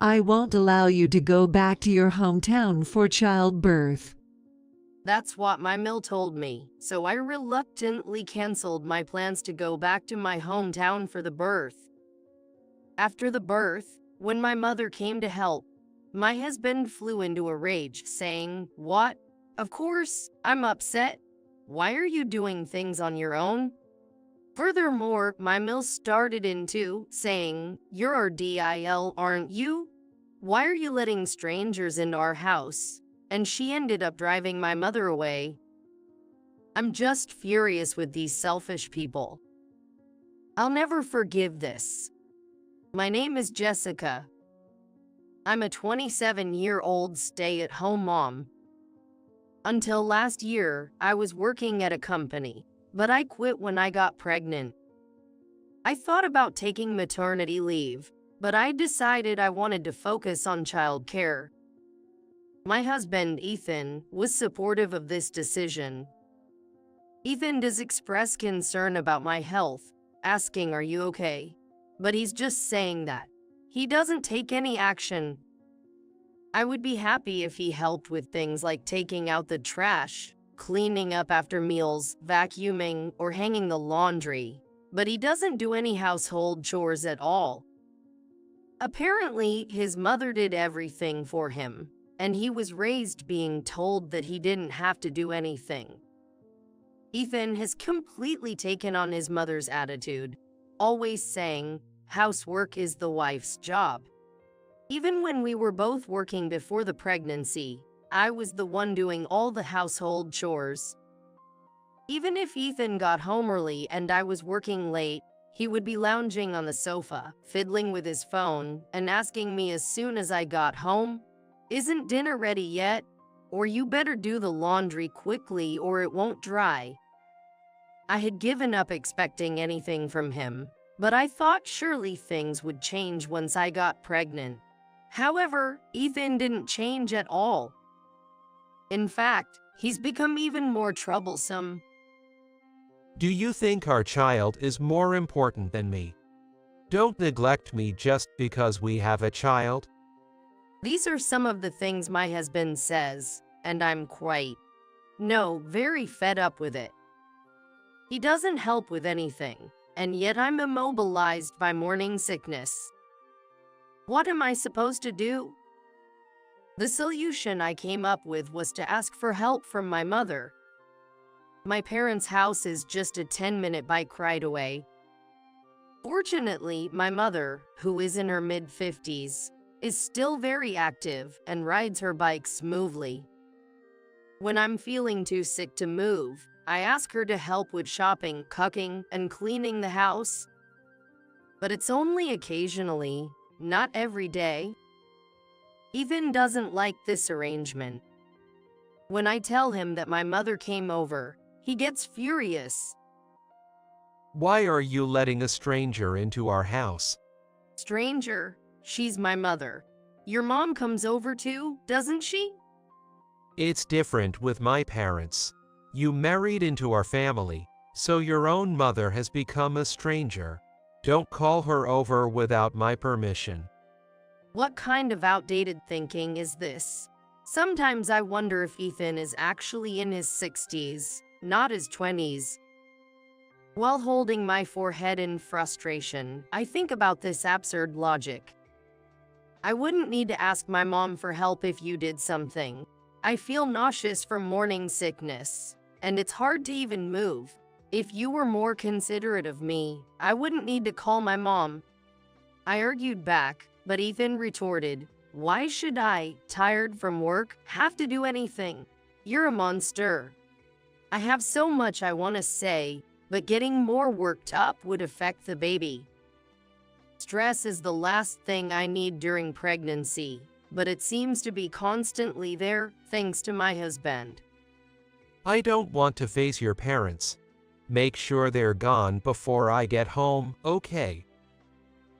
I won't allow you to go back to your hometown for childbirth. That's what my mill told me, so I reluctantly canceled my plans to go back to my hometown for the birth. After the birth, when my mother came to help, my husband flew into a rage, saying, "What? Of course, I'm upset. Why are you doing things on your own?" Furthermore, my mill started into saying, "You're our DIL, aren't you? Why are you letting strangers into our house?" And she ended up driving my mother away. I'm just furious with these selfish people. I'll never forgive this. My name is Jessica. I'm a 27-year-old stay-at-home mom. Until last year, I was working at a company, but I quit when I got pregnant. I thought about taking maternity leave, but I decided I wanted to focus on childcare. My husband, Ethan, was supportive of this decision. Ethan does express concern about my health, asking, "Are you okay?" But he's just saying that. He doesn't take any action. I would be happy if he helped with things like taking out the trash, cleaning up after meals, vacuuming, or hanging the laundry, but he doesn't do any household chores at all. Apparently, his mother did everything for him, and he was raised being told that he didn't have to do anything. Ethan has completely taken on his mother's attitude, always saying, "Housework is the wife's job." Even when we were both working before the pregnancy, I was the one doing all the household chores. Even if Ethan got home early and I was working late, he would be lounging on the sofa, fiddling with his phone, and asking me as soon as I got home, "Isn't dinner ready yet? Or you better do the laundry quickly or it won't dry." I had given up expecting anything from him, but I thought surely things would change once I got pregnant. However, Ethan didn't change at all. In fact, he's become even more troublesome. Do you think our child is more important than me? Don't neglect me just because we have a child. These are some of the things my husband says, and I'm very fed up with it. He doesn't help with anything, and yet I'm immobilized by morning sickness. What am I supposed to do? The solution I came up with was to ask for help from my mother. My parents' house is just a 10-minute bike ride away. Fortunately, my mother, who is in her mid-50s, is still very active and rides her bike smoothly. When I'm feeling too sick to move, I ask her to help with shopping, cooking, and cleaning the house. But it's only occasionally, not every day. Ethan doesn't like this arrangement. When I tell him that my mother came over, he gets furious. Why are you letting a stranger into our house? Stranger? She's my mother. Your mom comes over too, doesn't she? It's different with my parents. You married into our family, so your own mother has become a stranger. Don't call her over without my permission. What kind of outdated thinking is this? Sometimes I wonder if Ethan is actually in his 60s, not his 20s. While holding my forehead in frustration, I think about this absurd logic. I wouldn't need to ask my mom for help if you did something. I feel nauseous from morning sickness, and it's hard to even move. If you were more considerate of me, I wouldn't need to call my mom. I argued back, but Ethan retorted, "Why should I, tired from work, have to do anything? You're a monster." I have so much I want to say, but getting more worked up would affect the baby. Stress is the last thing I need during pregnancy, but it seems to be constantly there, thanks to my husband. I don't want to face your parents. Make sure they're gone before I get home, okay?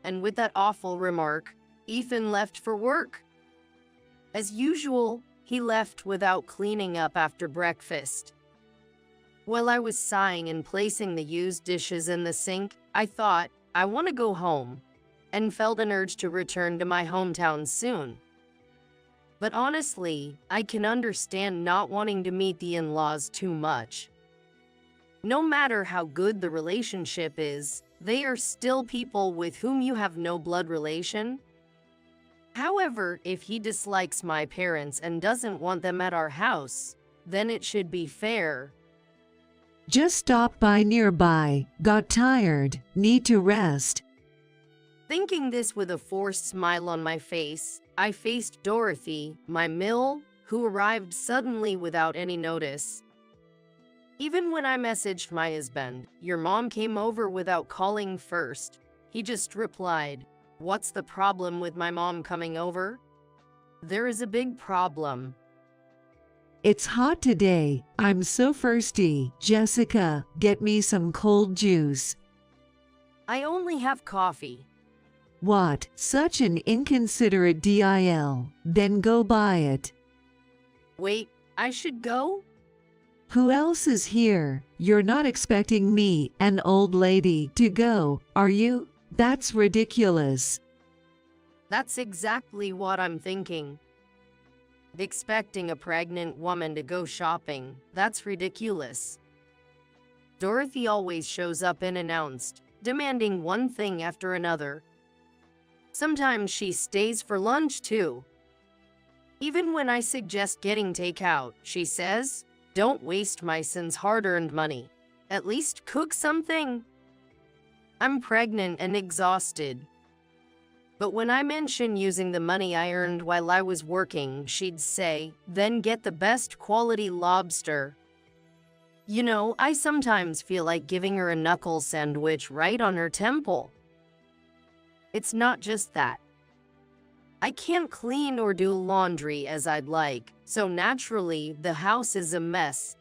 And with that awful remark, Ethan left for work. As usual, he left without cleaning up after breakfast. While I was sighing and placing the used dishes in the sink, I thought, I want to go home. and felt an urge to return to my hometown soon. But honestly, I can understand not wanting to meet the in-laws too much. No matter how good the relationship is, they are still people with whom you have no blood relation. However, if he dislikes my parents and doesn't want them at our house, then it should be fair. Just stopped by nearby, got tired, need to rest. Thinking this with a forced smile on my face, I faced Dorothy, my mill, who arrived suddenly without any notice. Even when I messaged my husband, "Your mom came over without calling first," he just replied, "What's the problem with my mom coming over?" There is a big problem. It's hot today. I'm so thirsty. Jessica, get me some cold juice. I only have coffee. What? Such an inconsiderate deal. Then go buy it. Wait, I should go? Who else is here? You're not expecting me, an old lady, to go, are you? That's ridiculous. That's exactly what I'm thinking. Expecting a pregnant woman to go shopping, that's ridiculous. Dorothy always shows up unannounced, demanding one thing after another. Sometimes she stays for lunch too. Even when I suggest getting takeout, she says, "Don't waste my son's hard-earned money. At least cook something." I'm pregnant and exhausted. But when I mention using the money I earned while I was working, she'd say, "Then get the best quality lobster." You know, I sometimes feel like giving her a knuckle sandwich right on her temple. It's not just that. I can't clean or do laundry as I'd like, so naturally the house is a mess.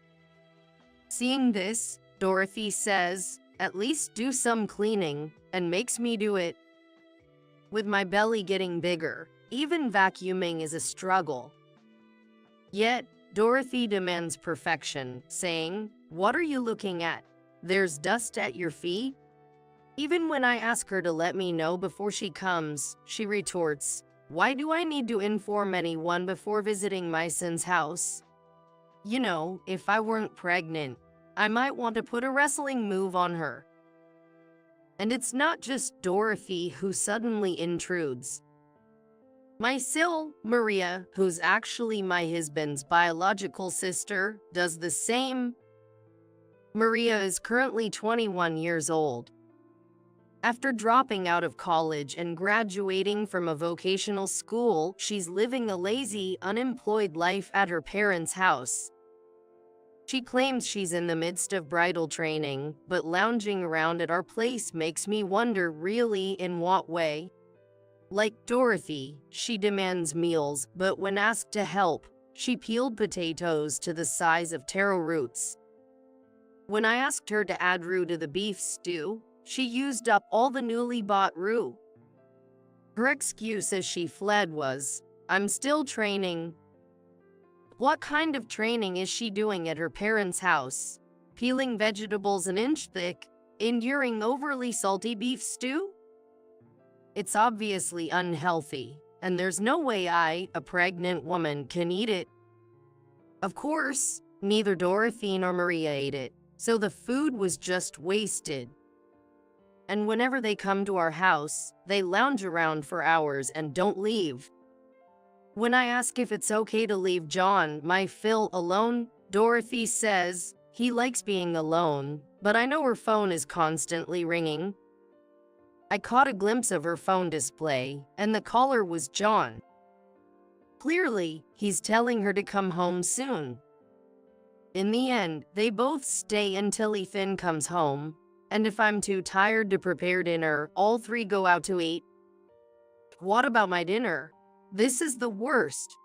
Seeing this, Dorothy says, "At least do some cleaning," and makes me do it. With my belly getting bigger, even vacuuming is a struggle. Yet, Dorothy demands perfection, saying, "What are you looking at? There's dust at your feet?" Even when I ask her to let me know before she comes, she retorts, "Why do I need to inform anyone before visiting my son's house?" You know, if I weren't pregnant, I might want to put a wrestling move on her. And it's not just Dorothy who suddenly intrudes. My sil, Maria, who's actually my husband's biological sister, does the same. Maria is currently 21 years old. After dropping out of college and graduating from a vocational school, she's living a lazy, unemployed life at her parents' house. She claims she's in the midst of bridal training, but lounging around at our place makes me wonder really in what way. Like Dorothy, she demands meals, but when asked to help, she peeled potatoes to the size of taro roots. When I asked her to add roux to the beef stew, she used up all the newly bought roux. Her excuse as she fled was, "I'm still training." What kind of training is she doing at her parents' house? Peeling vegetables an inch thick, enduring overly salty beef stew? It's obviously unhealthy, and there's no way I, a pregnant woman, can eat it. Of course, neither Dorothy nor Maria ate it, so the food was just wasted. And whenever they come to our house, they lounge around for hours and don't leave. When I ask if it's okay to leave John, my Phil, alone, Dorothy says, he likes being alone, but I know her phone is constantly ringing. I caught a glimpse of her phone display, and the caller was John. Clearly, he's telling her to come home soon. In the end, they both stay until Ethan comes home, and if I'm too tired to prepare dinner, all three go out to eat. What about my dinner? This is the worst.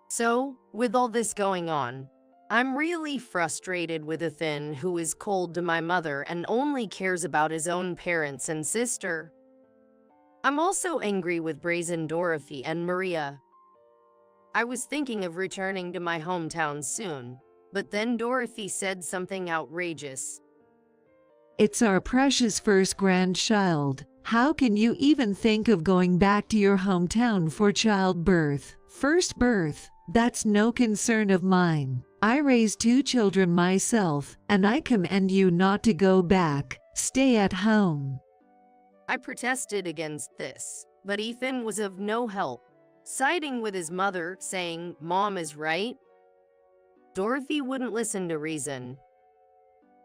So, with all this going on, I'm really frustrated with Ethan, who is cold to my mother and only cares about his own parents and sister. I'm also angry with brazen Dorothy and Maria. I was thinking of returning to my hometown soon, but then Dorothy said something outrageous. It's our precious first grandchild. How can you even think of going back to your hometown for childbirth? First birth, that's no concern of mine. I raised 2 children myself, and I commend you not to go back. Stay at home. I protested against this, but Ethan was of no help, siding with his mother, saying, "Mom is right." Dorothy wouldn't listen to reason.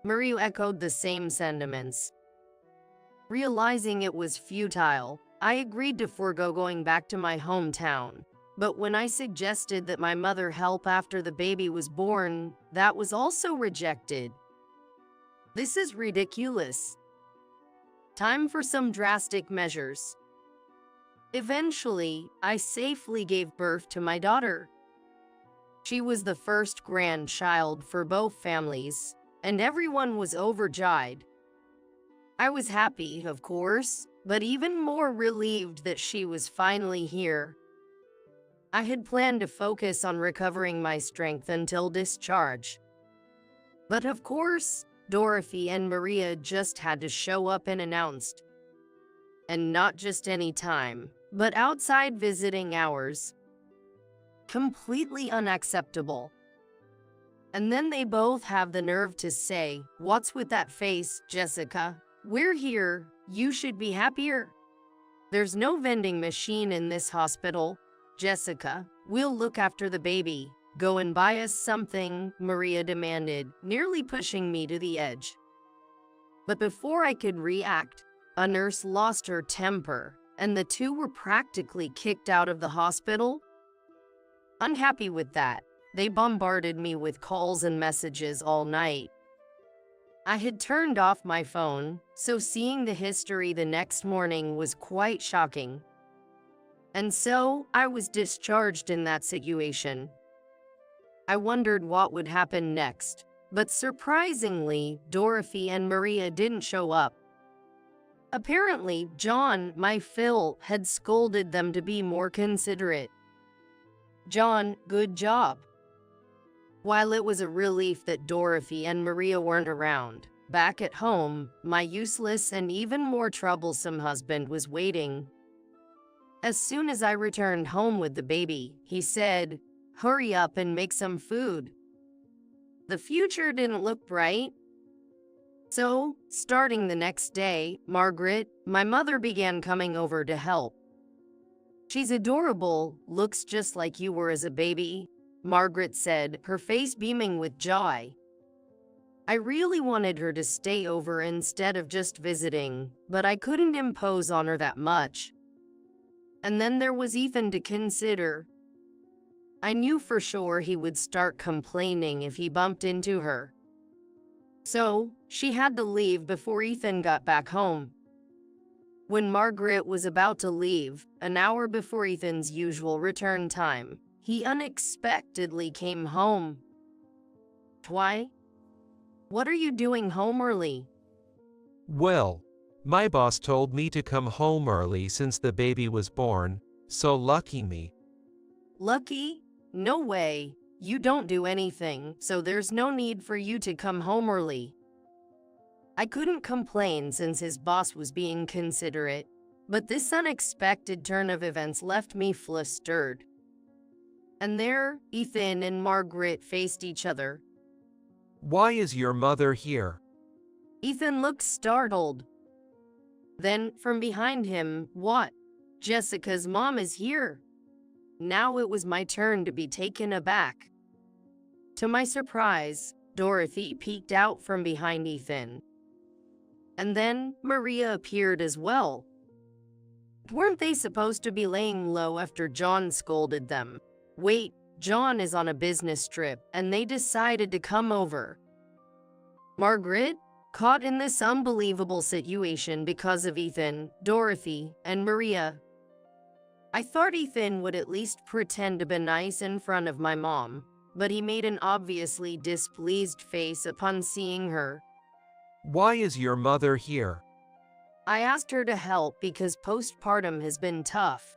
Maria echoed the same sentiments. Realizing it was futile, I agreed to forego going back to my hometown. But when I suggested that my mother help after the baby was born, that was also rejected. This is ridiculous. Time for some drastic measures. Eventually, I safely gave birth to my daughter. She was the first grandchild for both families, and everyone was overjoyed. I was happy, of course, but even more relieved that she was finally here. I had planned to focus on recovering my strength until discharge. But of course, Dorothy and Maria just had to show up unannounced. And not just any time, but outside visiting hours. Completely unacceptable. And then they both have the nerve to say, "What's with that face, Jessica? We're here. You should be happier." "There's no vending machine in this hospital. Jessica, we'll look after the baby. Go and buy us something," Maria demanded, nearly pushing me to the edge. But before I could react, a nurse lost her temper, and the two were practically kicked out of the hospital. Unhappy with that, they bombarded me with calls and messages all night. I had turned off my phone, so seeing the history the next morning was quite shocking. And so, I was discharged in that situation. I wondered what would happen next, but surprisingly, Dorothy and Maria didn't show up. Apparently, John, my Phil, had scolded them to be more considerate. John, good job. While it was a relief that Dorothy and Maria weren't around, back at home, my useless and even more troublesome husband was waiting. As soon as I returned home with the baby, he said, "Hurry up and make some food." The future didn't look bright. So, starting the next day, Margaret, my mother, began coming over to help. "She's adorable, looks just like you were as a baby," Margaret said, her face beaming with joy. I really wanted her to stay over instead of just visiting, but I couldn't impose on her that much. And then there was Ethan to consider. I knew for sure he would start complaining if he bumped into her. So, she had to leave before Ethan got back home. When Margaret was about to leave, an hour before Ethan's usual return time, he unexpectedly came home. "Why? What are you doing home early?" Well, my boss told me to come home early since the baby was born, so lucky me. "Lucky? No way. You don't do anything, so there's no need for you to come home early." I couldn't complain since his boss was being considerate, but this unexpected turn of events left me flustered. And there, Ethan and Margaret faced each other. Why is your mother here? Ethan looked startled. Then, from behind him, "What? Jessica's mom is here." Now it was my turn to be taken aback. To my surprise, Dorothy peeked out from behind Ethan. And then Maria appeared as well. Weren't they supposed to be laying low after John scolded them? Wait, John is on a business trip, and they decided to come over. Margaret, caught in this unbelievable situation because of Ethan, Dorothy, and Maria. I thought Ethan would at least pretend to be nice in front of my mom, but he made an obviously displeased face upon seeing her. Why is your mother here? I asked her to help because postpartum has been tough.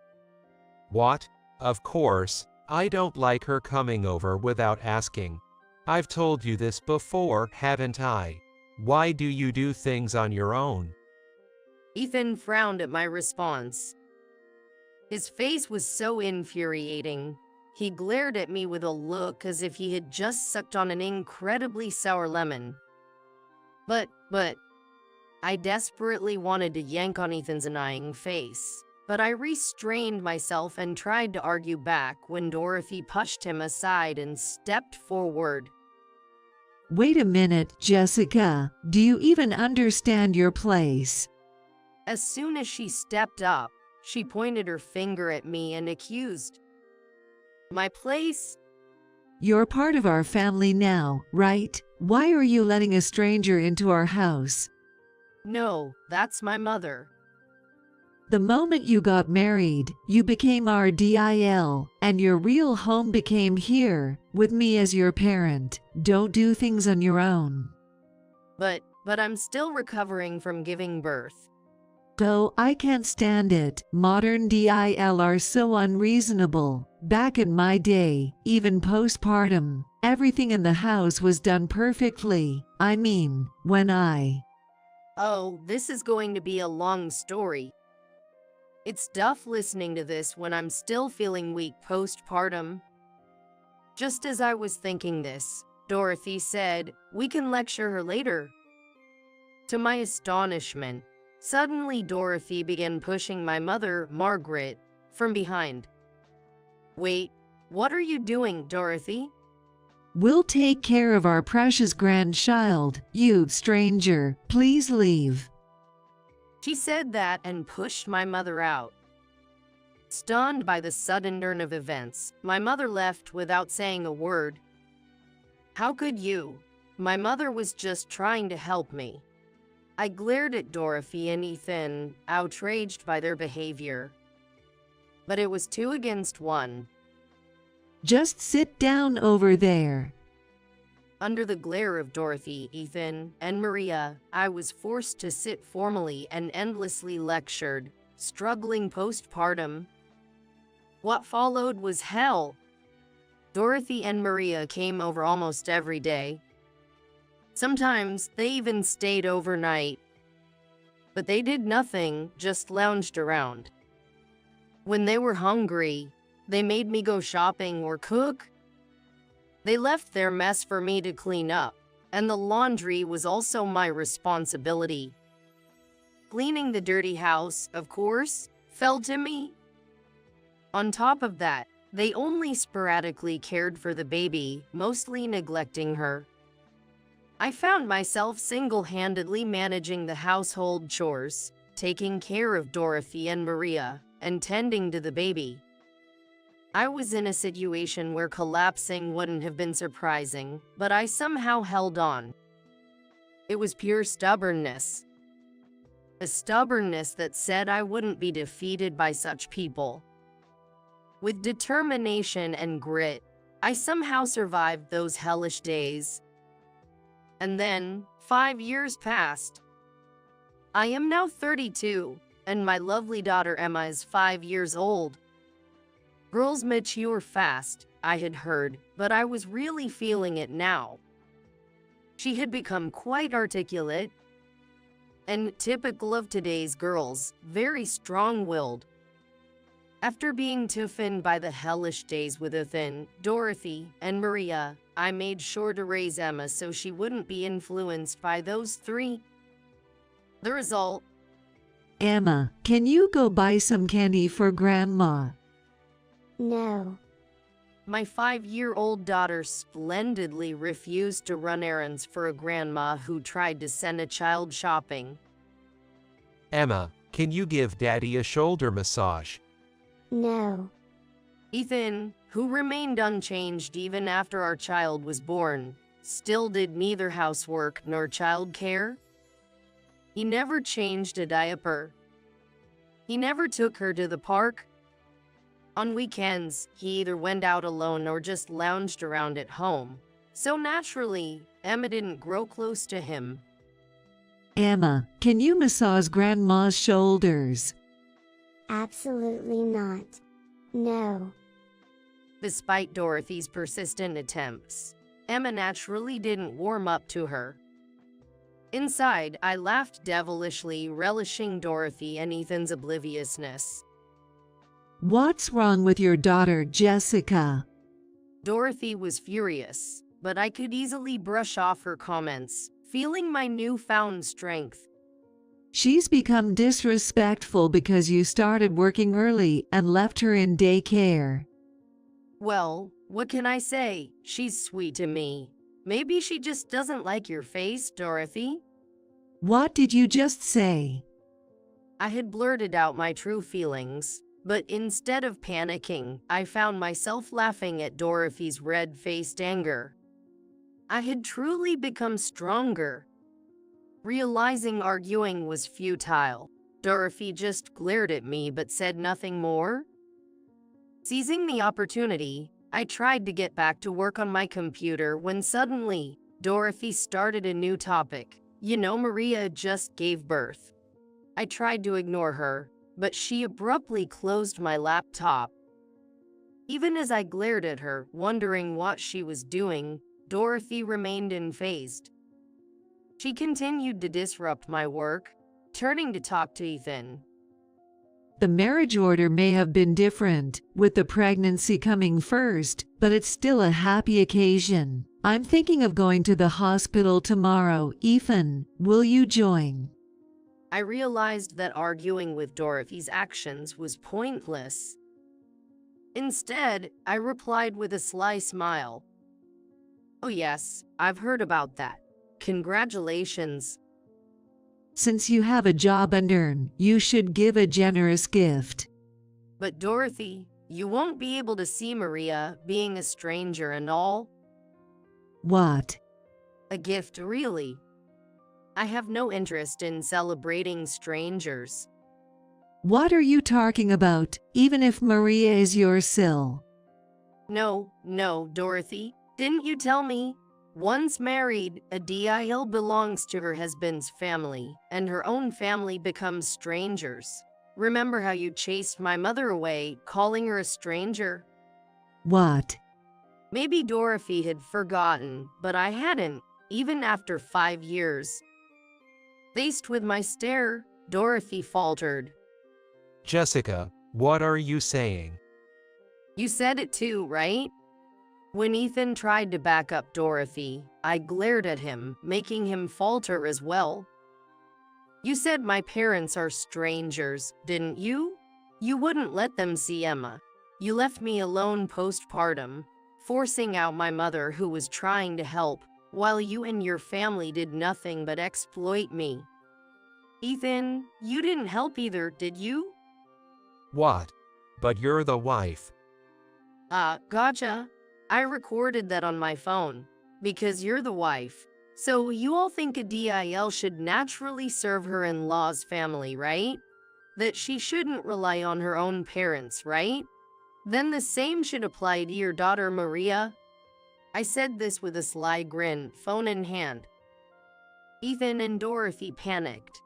What? Of course, I don't like her coming over without asking. I've told you this before, haven't I? Why do you do things on your own? Ethan frowned at my response. His face was so infuriating. He glared at me with a look as if he had just sucked on an incredibly sour lemon. But, I desperately wanted to yank on Ethan's annoying face, but I restrained myself and tried to argue back when Dorothy pushed him aside and stepped forward. Wait a minute, Jessica. Do you even understand your place? As soon as she stepped up, she pointed her finger at me and accused. My place? You're part of our family now, right? Why are you letting a stranger into our house? No, that's my mother. The moment you got married, you became our DIL, and your real home became here, with me as your parent. Don't do things on your own. But I'm still recovering from giving birth. So I can't stand it. Modern DIL are so unreasonable. Back in my day, even postpartum, everything in the house was done perfectly. I mean, when I... Oh, this is going to be a long story. It's tough listening to this when I'm still feeling weak postpartum. Just as I was thinking this, Dorothy said, "We can lecture her later." To my astonishment, suddenly Dorothy began pushing my mother, Margaret, from behind. Wait, what are you doing, Dorothy? We'll take care of our precious grandchild. You, stranger, please leave. She said that and pushed my mother out. Stunned by the sudden turn of events, my mother left without saying a word. How could you? My mother was just trying to help me. I glared at Dorothy and Ethan, outraged by their behavior. But it was 2 against 1. Just sit down over there. Under the glare of Dorothy, Ethan, and Maria, I was forced to sit formally and endlessly lectured, struggling postpartum. What followed was hell. Dorothy and Maria came over almost every day. Sometimes they even stayed overnight. But they did nothing, just lounged around. When they were hungry, they made me go shopping or cook. They left their mess for me to clean up, and the laundry was also my responsibility. Cleaning the dirty house, of course, fell to me. On top of that, they only sporadically cared for the baby, mostly neglecting her. I found myself single-handedly managing the household chores, taking care of Dorothy and Maria, and tending to the baby. I was in a situation where collapsing wouldn't have been surprising, but I somehow held on. It was pure stubbornness. A stubbornness that said I wouldn't be defeated by such people. With determination and grit, I somehow survived those hellish days. And then, 5 years passed. I am now 32, and my lovely daughter Emma is 5 years old. Girls mature fast, I had heard, but I was really feeling it now. She had become quite articulate, and typical of today's girls, very strong-willed. After being toughened by the hellish days with Ethan, Dorothy, and Maria, I made sure to raise Emma so she wouldn't be influenced by those 3. The result? Emma, can you go buy some candy for Grandma? No. My 5-year-old daughter splendidly refused to run errands for a grandma who tried to send a child shopping. Emma, can you give Daddy a shoulder massage? No. Ethan, who remained unchanged even after our child was born, still did neither housework nor child care. He never changed a diaper. He never took her to the park. On weekends, he either went out alone or just lounged around at home. So naturally, Emma didn't grow close to him. Emma, can you massage Grandma's shoulders? Absolutely not. No. Despite Dorothy's persistent attempts, Emma naturally didn't warm up to her. Inside, I laughed devilishly, relishing Dorothy and Ethan's obliviousness. What's wrong with your daughter, Jessica? Dorothy was furious, but I could easily brush off her comments, feeling my newfound strength. She's become disrespectful because you started working early and left her in daycare. Well, what can I say? She's sweet to me. Maybe she just doesn't like your face, Dorothy. What did you just say? I had blurted out my true feelings, but instead of panicking, I found myself laughing at Dorothy's red-faced anger. I had truly become stronger. Realizing arguing was futile, Dorothy just glared at me but said nothing more. Seizing the opportunity, I tried to get back to work on my computer when suddenly, Dorothy started a new topic. You know, Maria just gave birth. I tried to ignore her, but she abruptly closed my laptop. Even as I glared at her, wondering what she was doing, Dorothy remained unfazed. She continued to disrupt my work, turning to talk to Ethan. The marriage order may have been different, with the pregnancy coming first, but it's still a happy occasion. I'm thinking of going to the hospital tomorrow. Ethan, will you join? I realized that arguing with Dorothy's actions was pointless. Instead, I replied with a sly smile. Oh yes, I've heard about that. Congratulations. Since you have a job and earn, you should give a generous gift. But Dorothy, you won't be able to see Maria, being a stranger and all. What? A gift, really? I have no interest in celebrating strangers. What are you talking about, even if Maria is your sil? No, Dorothy. Didn't you tell me? Once married, a DIL belongs to her husband's family, and her own family becomes strangers. Remember how you chased my mother away, calling her a stranger? What? Maybe Dorothy had forgotten, but I hadn't, even after 5 years. Faced with my stare, Dorothy faltered. Jessica, what are you saying? You said it too, right? When Ethan tried to back up Dorothy, I glared at him, making him falter as well. You said my parents are strangers, didn't you? You wouldn't let them see Emma. You left me alone postpartum, forcing out my mother who was trying to help, while you and your family did nothing but exploit me. Ethan, you didn't help either, did you? What? But you're the wife. Gotcha. I recorded that on my phone, because you're the wife. So you all think a DIL should naturally serve her in-law's family, right? That she shouldn't rely on her own parents, right? Then the same should apply to your daughter Maria. I said this with a sly grin, phone in hand. Ethan and Dorothy panicked.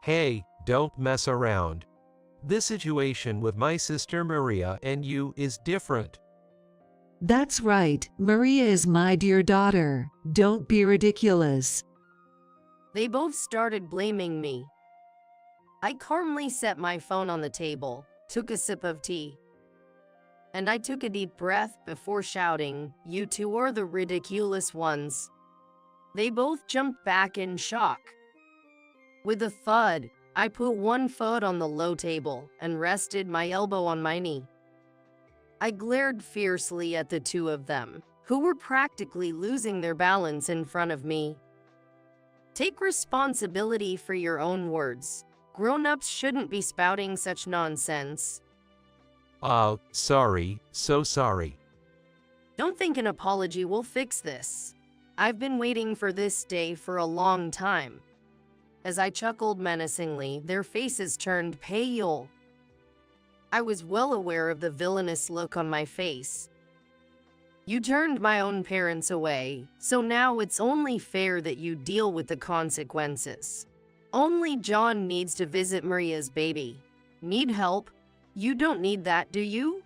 Hey, don't mess around. This situation with my sister Maria and you is different. That's right, Maria is my dear daughter. Don't be ridiculous. They both started blaming me. I calmly set my phone on the table, took a sip of tea, and I took a deep breath before shouting, "You two are the ridiculous ones." They both jumped back in shock. With a thud, I put one foot on the low table and rested my elbow on my knee. I glared fiercely at the two of them, who were practically losing their balance in front of me. Take responsibility for your own words. Grown-ups shouldn't be spouting such nonsense. Oh, sorry, so sorry. Don't think an apology will fix this. I've been waiting for this day for a long time. As I chuckled menacingly, their faces turned pale. I was well aware of the villainous look on my face. You turned my own parents away, so now it's only fair that you deal with the consequences. Only John needs to visit Maria's baby. Need help? You don't need that, do you?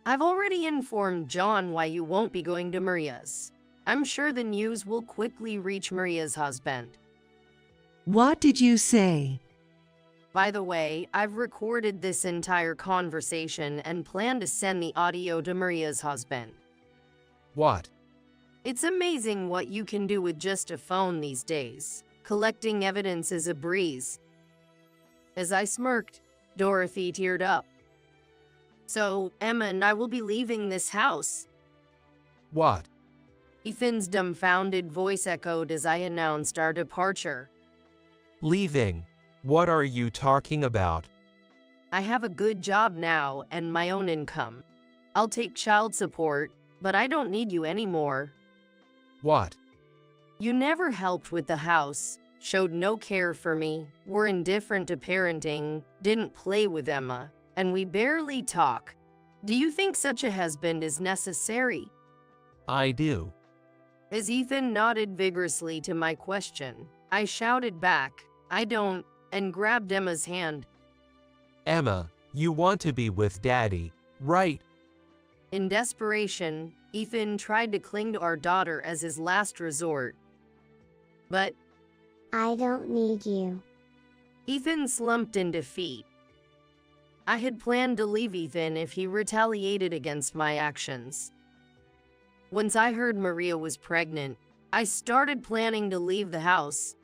I've already informed John why you won't be going to Maria's. I'm sure the news will quickly reach Maria's husband. What did you say? By the way, I've recorded this entire conversation and plan to send the audio to Maria's husband. What? It's amazing what you can do with just a phone these days. Collecting evidence is a breeze. As I smirked, Dorothy teared up. So, Emma and I will be leaving this house. What? Ethan's dumbfounded voice echoed as I announced our departure. Leaving? What are you talking about? I have a good job now and my own income. I'll take child support, but I don't need you anymore. What? You never helped with the house, showed no care for me, were indifferent to parenting, didn't play with Emma, and we barely talk. Do you think such a husband is necessary? I do. As Ethan nodded vigorously to my question, I shouted back, I don't, and grabbed Emma's hand. Emma, you want to be with Daddy, right? In desperation, Ethan tried to cling to our daughter as his last resort. But I don't need you. Ethan slumped in defeat. I had planned to leave Ethan if he retaliated against my actions. Once I heard Maria was pregnant, I started planning to leave the house.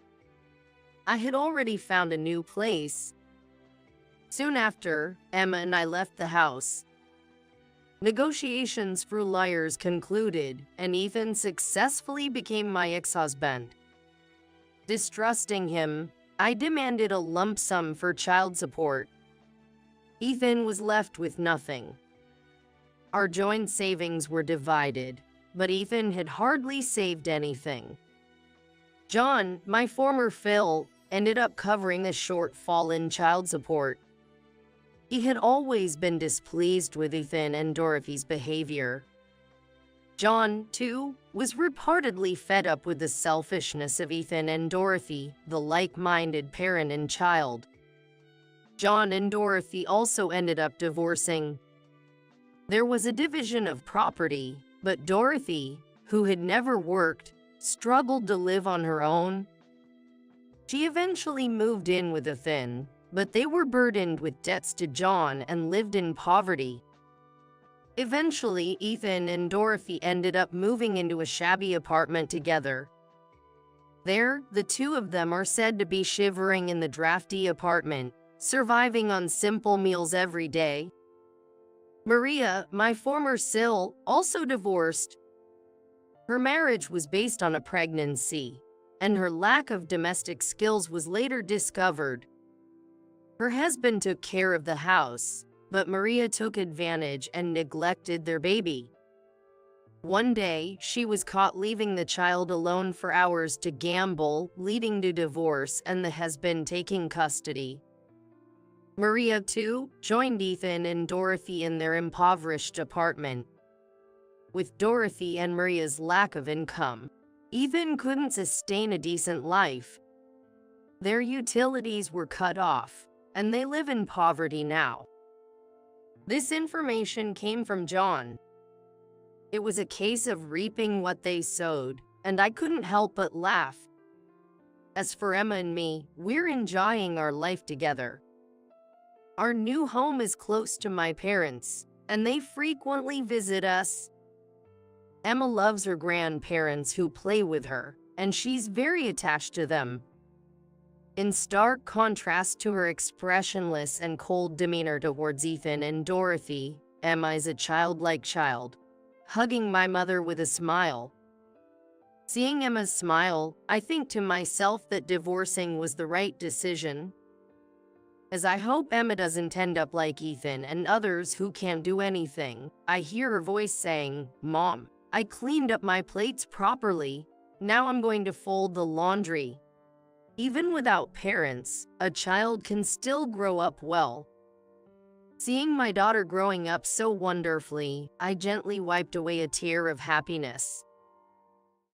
I had already found a new place. Soon after, Emma and I left the house. Negotiations for lawyers concluded, and Ethan successfully became my ex-husband. Distrusting him, I demanded a lump sum for child support. Ethan was left with nothing. Our joint savings were divided, but Ethan had hardly saved anything. John, my former Phil, ended up covering a shortfall in child support. He had always been displeased with Ethan and Dorothy's behavior. John, too, was reportedly fed up with the selfishness of Ethan and Dorothy, the like-minded parent and child. John and Dorothy also ended up divorcing. There was a division of property, but Dorothy, who had never worked, struggled to live on her own. She eventually moved in with Ethan, but they were burdened with debts to John and lived in poverty. Eventually, Ethan and Dorothy ended up moving into a shabby apartment together. There, the two of them are said to be shivering in the drafty apartment, surviving on simple meals every day. Maria, my former Sil, also divorced. Her marriage was based on a pregnancy, and her lack of domestic skills was later discovered. Her husband took care of the house, but Maria took advantage and neglected their baby. One day, she was caught leaving the child alone for hours to gamble, leading to divorce and the husband taking custody. Maria, too, joined Ethan and Dorothy in their impoverished apartment. With Dorothy and Maria's lack of income, Ethan couldn't sustain a decent life. Their utilities were cut off, and they live in poverty now. This information came from John. It was a case of reaping what they sowed, and I couldn't help but laugh. As for Emma and me, we're enjoying our life together. Our new home is close to my parents, and they frequently visit us. Emma loves her grandparents who play with her, and she's very attached to them. In stark contrast to her expressionless and cold demeanor towards Ethan and Dorothy, Emma is a childlike child, hugging my mother with a smile. Seeing Emma's smile, I think to myself that divorcing was the right decision. As I hope Emma doesn't end up like Ethan and others who can't do anything, I hear her voice saying, "Mom, I cleaned up my plates properly. Now I'm going to fold the laundry." Even without parents, a child can still grow up well. Seeing my daughter growing up so wonderfully, I gently wiped away a tear of happiness.